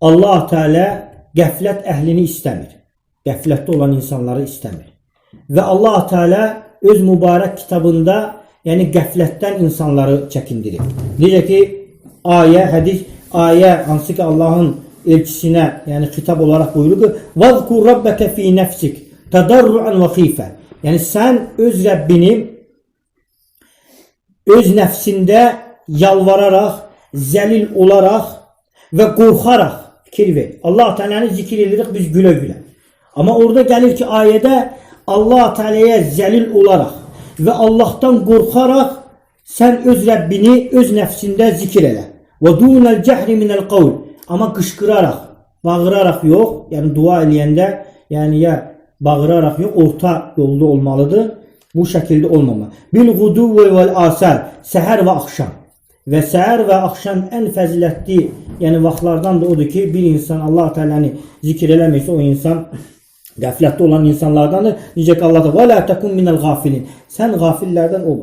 Allah Teala qəflət əhlini istəmir. Qəflətdə olan insanları istəmir. Və Allah Teala öz mübarək kitabında yəni qəflətdən insanları çəkindirir. Necə ki ayə hansı ki Allahın elçisinə yəni xitab olaraq buyurur ki: "Vazkur rabbaka fi nefsik tadarruan və xifə." Yəni sən öz Rəbbini öz nəfsində yalvararaq, zəlil olaraq və qorxaraq fikir ver. Allah Teala'nı zikir edirik biz gülə-gülə. Amma orada gəlir ki ayədə Allah Teala'ya zəlil olaraq və Allahdan qorxaraq sən öz Rəbbini öz nəfsində zikir elə. Və dunəl cəhri minəl qavl. Amma qışqıraraq, bağıraraq yox, yəni dua eləyəndə, yəni ya bağıraraq yox, orta yolda olmalıdır. Bu şəkildə olmamalı. Bil guduvve vel asar, səhər və axşam. Və səhər və axşam ən fəzilətli, yəni vaxtlardan da odur ki, bir insan Allah Teala'nı zikir eləməysə o insan qəflətdə olan insanlardandır. Necə ki Allah da: "Və la takun minel gafilin." Sən qafillərdən ol.